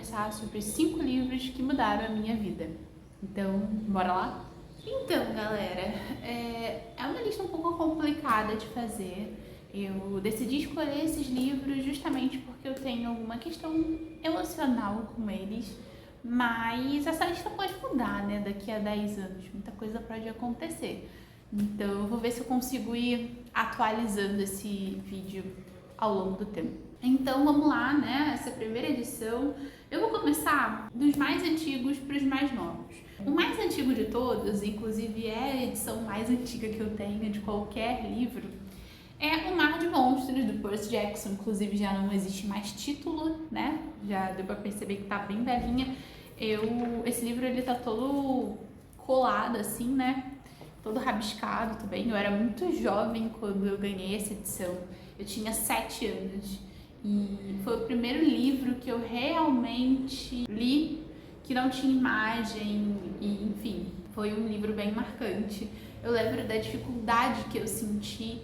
conversar sobre 5 livros que mudaram a minha vida. Então, bora lá? Então, galera, é uma lista um pouco complicada de fazer. Eu decidi escolher esses livros justamente porque eu tenho alguma questão emocional com eles, mas essa lista pode mudar, né, daqui a 10 anos, muita coisa pode acontecer. Então, eu vou ver se eu consigo ir atualizando esse vídeo ao longo do tempo. Então, vamos lá, né, essa primeira edição. Eu vou começar dos mais antigos para os mais novos. O mais antigo de todos, inclusive é a edição mais antiga que eu tenho de qualquer livro, é O Mar de Monstros, do Percy Jackson. Inclusive já não existe mais título, né? Já deu pra perceber que tá bem velhinha. Esse livro ele tá todo colado assim, né? Todo rabiscado também. Eu era muito jovem quando eu ganhei essa edição. Eu tinha 7 anos. E foi o primeiro livro que eu realmente li, que não tinha imagem, e enfim, foi um livro bem marcante. Eu lembro da dificuldade que eu senti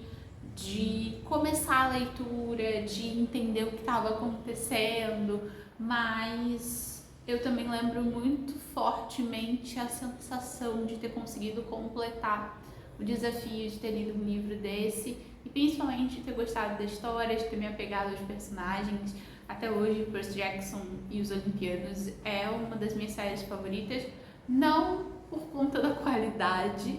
de começar a leitura, de entender o que estava acontecendo, mas eu também lembro muito fortemente a sensação de ter conseguido completar o desafio de ter lido um livro desse e principalmente de ter gostado da história, de ter me apegado aos personagens. Até hoje, Percy Jackson e os Olimpianos é uma das minhas séries favoritas, não por conta da qualidade,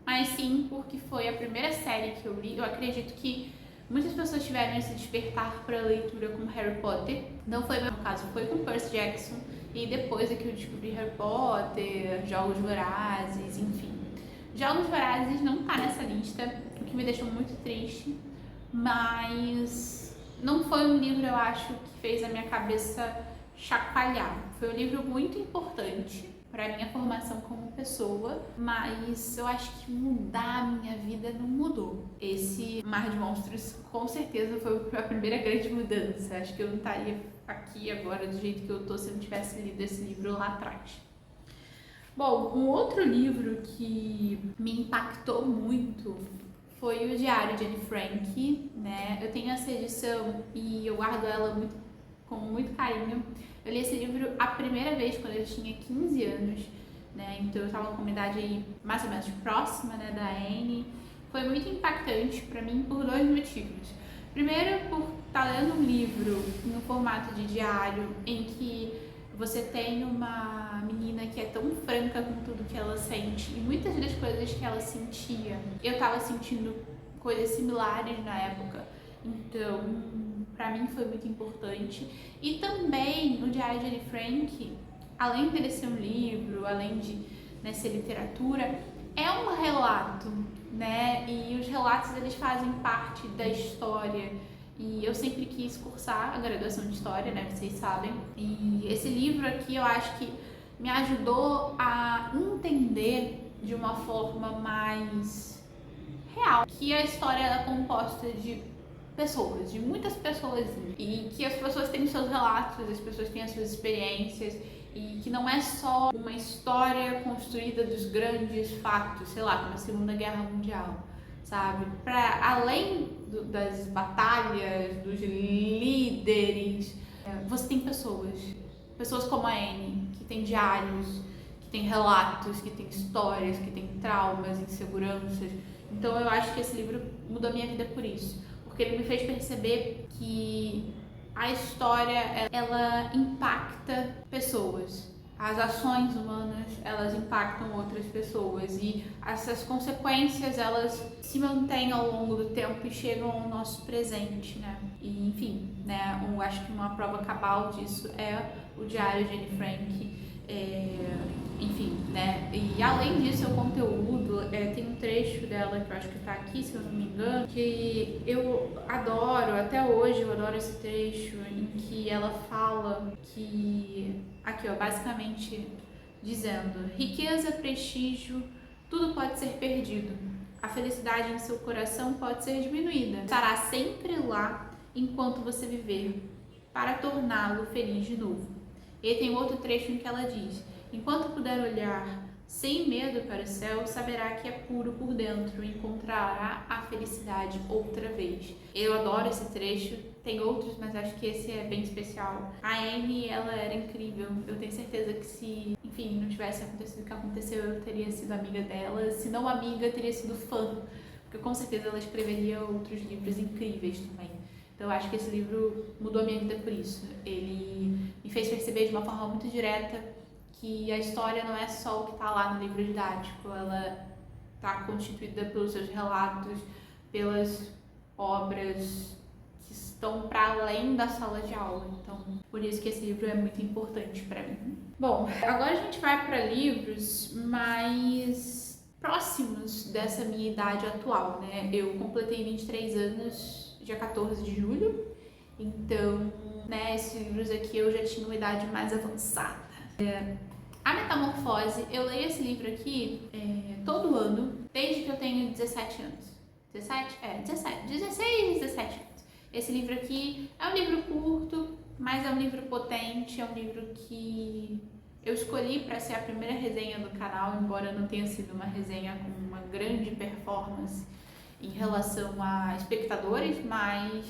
mas sim porque foi a primeira série que eu li. Eu acredito que muitas pessoas tiveram esse despertar para a leitura com Harry Potter. Não foi o meu caso, foi com Percy Jackson e depois é que eu descobri Harry Potter, Jogos Vorazes, enfim. Jogos Vorazes não tá nessa lista, o que me deixou muito triste, mas não foi um livro, eu acho, que fez a minha cabeça chacoalhar. Foi um livro muito importante para minha formação como pessoa, mas eu acho que mudar a minha vida não mudou. Esse Mar de Monstros com certeza foi a primeira grande mudança. Acho que eu não estaria aqui agora do jeito que eu tô se eu não tivesse lido esse livro lá atrás. Bom, um outro livro que me impactou muito foi o Diário de Anne Frank, né? Eu tenho essa edição e eu guardo ela com muito carinho. Eu li esse livro a primeira vez quando eu tinha 15 anos, né? Então eu estava com uma idade aí mais ou menos próxima, né, da Anne. Foi muito impactante para mim por 2 motivos. Primeiro, por estar lendo um livro no formato de diário em que você tem uma menina que é tão franca com tudo que ela sente e muitas das coisas que ela sentia, eu tava sentindo coisas similares na época, então pra mim foi muito importante. E também o Diário de Anne Frank, além dele ser um livro, além de, né, ser literatura, é um relato, né, e os relatos eles fazem parte da história. E eu sempre quis cursar a graduação de História, né, vocês sabem. E esse livro aqui eu acho que me ajudou a entender de uma forma mais real que a história é composta de pessoas, de muitas pessoas. E que as pessoas têm seus relatos, as pessoas têm as suas experiências. E que não é só uma história construída dos grandes fatos, sei lá, como a Segunda Guerra Mundial, sabe? Para além das batalhas, dos líderes, você tem pessoas como a Anne, que tem diários, que tem relatos, que tem histórias, que tem traumas, inseguranças. Então eu acho que esse livro mudou a minha vida por isso, porque ele me fez perceber que a história, ela impacta pessoas. As ações humanas, elas impactam outras pessoas e essas consequências, elas se mantêm ao longo do tempo e chegam ao nosso presente, né? E, enfim, né, eu acho que uma prova cabal disso é o Diário de Anne Frank. Enfim, né? E além disso, o conteúdo, tem um trecho dela que eu acho que tá aqui, se eu não me engano, que eu adoro, até hoje eu adoro esse trecho, em que ela fala que, aqui ó, basicamente dizendo: riqueza, prestígio, tudo pode ser perdido. A felicidade em seu coração pode ser diminuída. Estará sempre lá enquanto você viver, para torná-lo feliz de novo. E tem outro trecho em que ela diz: enquanto puder olhar, Sem medo para o céu, saberá que é puro por dentro, encontrará a felicidade outra vez. Eu adoro esse trecho, tem outros, mas acho que esse é bem especial. A Anne, ela era incrível. Eu tenho certeza que se, enfim, não tivesse acontecido o que aconteceu, eu teria sido amiga dela. Se não amiga, teria sido fã, porque com certeza ela escreveria outros livros incríveis também. Então eu acho que esse livro mudou a minha vida por isso. Ele me fez perceber de uma forma muito direta que a história não é só o que está lá no livro didático, ela está constituída pelos seus relatos, pelas obras que estão para além da sala de aula. Então, por isso que esse livro é muito importante para mim. Bom, agora a gente vai para livros mais próximos dessa minha idade atual, né? Eu completei 23 anos dia 14 de julho, então, né, esses livros aqui eu já tinha uma idade mais avançada. A Metamorfose, eu leio esse livro aqui todo ano, desde que eu tenho 17 anos. 17? 16, 17 anos. Esse livro aqui é um livro curto, mas é um livro potente, é um livro que eu escolhi para ser a primeira resenha do canal, embora não tenha sido uma resenha com uma grande performance em relação a espectadores, mas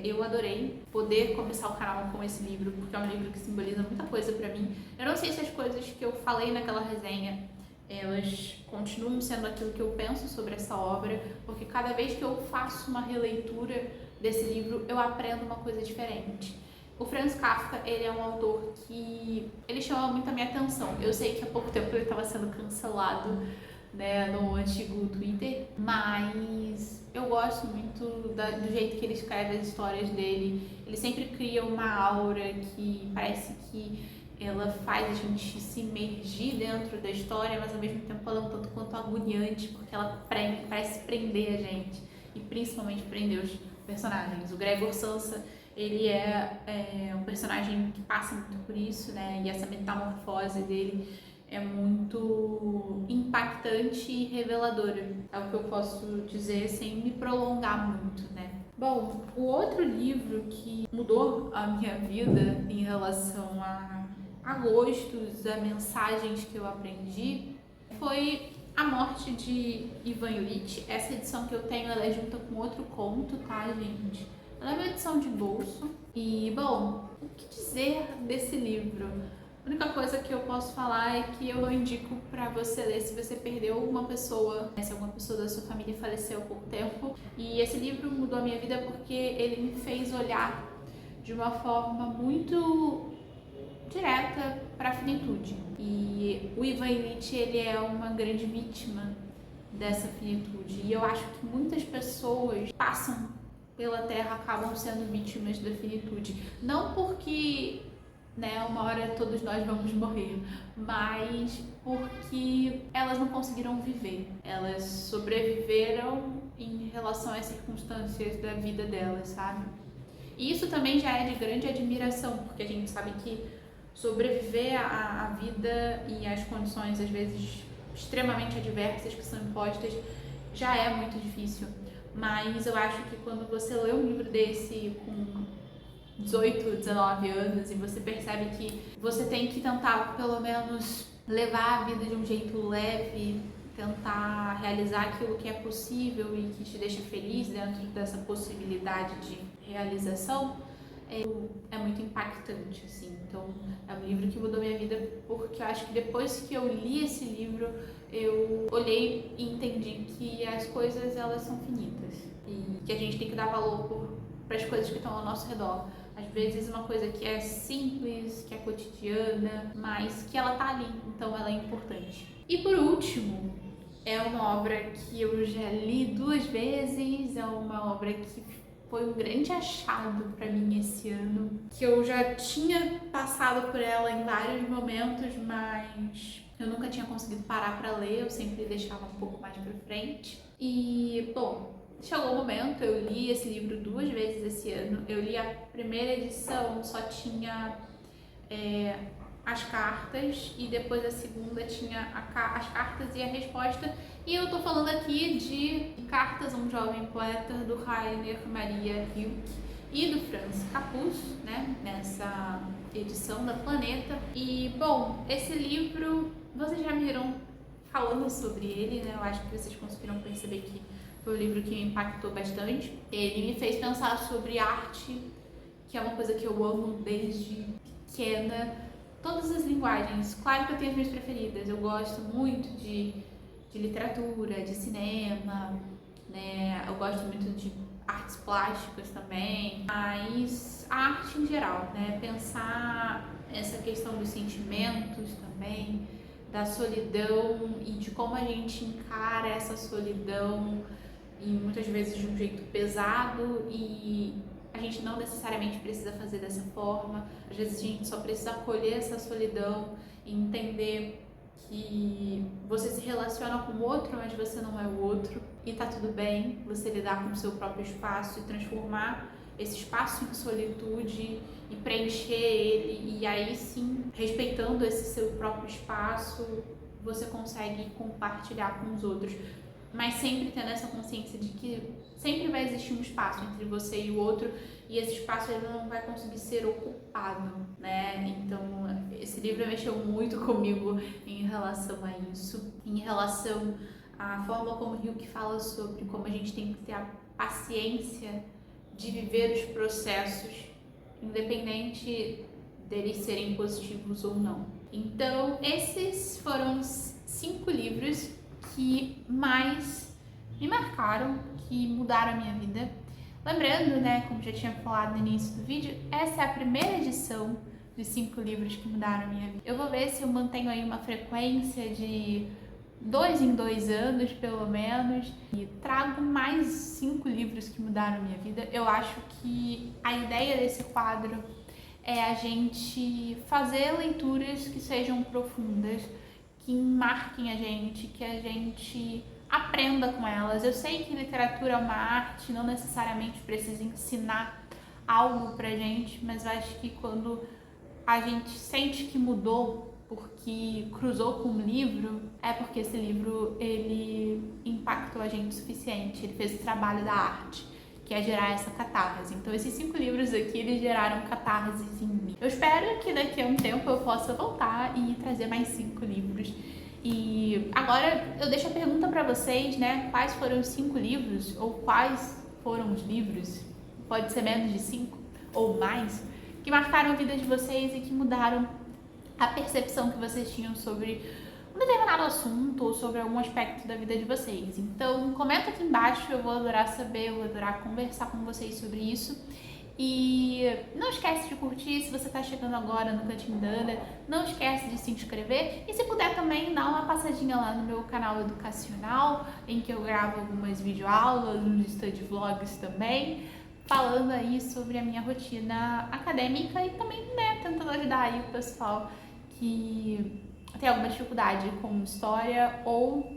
eu adorei poder começar o canal com esse livro, porque é um livro que simboliza muita coisa pra mim. Eu não sei se as coisas que eu falei naquela resenha, elas continuam sendo aquilo que eu penso sobre essa obra, porque cada vez que eu faço uma releitura desse livro, eu aprendo uma coisa diferente. O Franz Kafka, ele é um autor que ele chama muito a minha atenção. Eu sei que há pouco tempo ele estava sendo cancelado, né, no antigo Twitter, mas eu gosto muito do jeito que ele escreve as histórias dele. Ele sempre cria uma aura que parece que ela faz a gente se imergir dentro da história, mas ao mesmo tempo ela é um tanto quanto agoniante, porque ela parece prender a gente, e principalmente prender os personagens. O Gregor Samsa, ele é um personagem que passa muito por isso, né, e essa metamorfose dele é muito impactante e reveladora. É o que eu posso dizer sem me prolongar muito, né? Bom, o outro livro que mudou a minha vida em relação a gostos, a mensagens que eu aprendi, foi A Morte de Ivan Ilitch. Essa edição que eu tenho, ela é junta com outro conto, tá, gente? Ela é uma edição de bolso. E, bom, o que dizer desse livro? A única coisa que eu posso falar é que eu indico para você ler se você perdeu uma pessoa, se alguma pessoa da sua família faleceu há pouco tempo. E esse livro mudou a minha vida porque ele me fez olhar de uma forma muito direta para a finitude. E o Ivan Ilitch, ele é uma grande vítima dessa finitude. E eu acho que muitas pessoas passam pela Terra, acabam sendo vítimas da finitude. Não porque, né, uma hora todos nós vamos morrer, mas porque elas não conseguiram viver. Elas sobreviveram em relação às circunstâncias da vida delas, sabe? E isso também já é de grande admiração, porque a gente sabe que sobreviver à vida e às condições, às vezes, extremamente adversas que são impostas, já é muito difícil. Mas eu acho que quando você lê um livro desse com 18, 19 anos e você percebe que você tem que tentar, pelo menos, levar a vida de um jeito leve, tentar realizar aquilo que é possível e que te deixa feliz dentro dessa possibilidade de realização, é muito impactante, assim. Então, é um livro que mudou minha vida, porque eu acho que depois que eu li esse livro, eu olhei e entendi que as coisas, elas são finitas e que a gente tem que dar valor para as coisas que estão ao nosso redor. Às vezes uma coisa que é simples, que é cotidiana, mas que ela tá ali, então ela é importante. E por último, é uma obra que eu já li 2 vezes, é uma obra que foi um grande achado para mim esse ano, que eu já tinha passado por ela em vários momentos, mas eu nunca tinha conseguido parar para ler, eu sempre deixava um pouco mais para frente. E, bom, chegou o momento, eu li esse livro 2 vezes esse ano. Eu li a primeira edição, só tinha as cartas, e depois a segunda tinha as cartas e a resposta. E eu tô falando aqui de Cartas a um Jovem Poeta, do Rainer Maria Rilke e do Franz Capus, né, nessa edição da Planeta. E, bom, esse livro vocês já me viram falando sobre ele, né? Eu acho que vocês conseguiram perceber que foi um livro que me impactou bastante. Ele me fez pensar sobre arte, que é uma coisa que eu amo desde pequena. Todas as linguagens. Claro que eu tenho as minhas preferidas. Eu gosto muito de literatura, de cinema, né? Eu gosto muito de artes plásticas também. Mas a arte em geral, né? Pensar essa questão dos sentimentos também, da solidão e de como a gente encara essa solidão e muitas vezes de um jeito pesado, e a gente não necessariamente precisa fazer dessa forma. Às vezes a gente só precisa acolher essa solidão e entender que você se relaciona com o outro, mas você não é o outro, e tá tudo bem você lidar com o seu próprio espaço e transformar esse espaço em solitude e preencher ele, e aí sim, respeitando esse seu próprio espaço, você consegue compartilhar com os outros, mas sempre tendo essa consciência de que sempre vai existir um espaço entre você e o outro, e esse espaço ele não vai conseguir ser ocupado, né? Então, esse livro mexeu muito comigo em relação a isso, em relação à forma como o Ryuk fala sobre como a gente tem que ter a paciência de viver os processos, independente deles serem positivos ou não. Então, esses foram os 5 livros que mais me marcaram, que mudaram a minha vida. Lembrando, né, como já tinha falado no início do vídeo, essa é a primeira edição dos 5 livros que mudaram a minha vida. Eu vou ver se eu mantenho aí uma frequência de 2 em 2 anos, pelo menos, e trago mais 5 livros que mudaram a minha vida. Eu acho que a ideia desse quadro é a gente fazer leituras que sejam profundas, que marquem a gente, que a gente aprenda com elas. Eu sei que literatura é uma arte, não necessariamente precisa ensinar algo pra gente, mas eu acho que quando a gente sente que mudou porque cruzou com um livro, é porque esse livro ele impactou a gente o suficiente, ele fez o trabalho da arte, que é gerar essa catarse. Então esses 5 livros aqui, eles geraram catarses em mim. Eu espero que daqui a um tempo eu possa voltar e trazer mais 5 livros. E agora eu deixo a pergunta para vocês, né? Quais foram os 5 livros, ou quais foram os livros, pode ser menos de 5 ou mais, que marcaram a vida de vocês e que mudaram a percepção que vocês tinham sobre um determinado assunto ou sobre algum aspecto da vida de vocês. Então, comenta aqui embaixo, eu vou adorar saber, eu vou adorar conversar com vocês sobre isso. E não esquece de curtir se você está chegando agora no Cantinho da Ana, não esquece de se inscrever e se puder também dá uma passadinha lá no meu canal educacional, em que eu gravo algumas videoaulas, uns study vlogs também, falando aí sobre a minha rotina acadêmica e também, né, tentando ajudar aí o pessoal que tem alguma dificuldade com história ou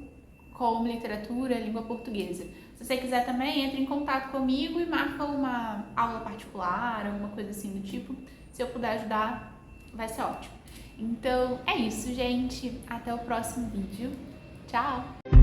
com literatura, língua portuguesa. Se você quiser também, entre em contato comigo e marca uma aula particular, alguma coisa assim do tipo. Se eu puder ajudar, vai ser ótimo. Então, é isso, gente. Até o próximo vídeo. Tchau!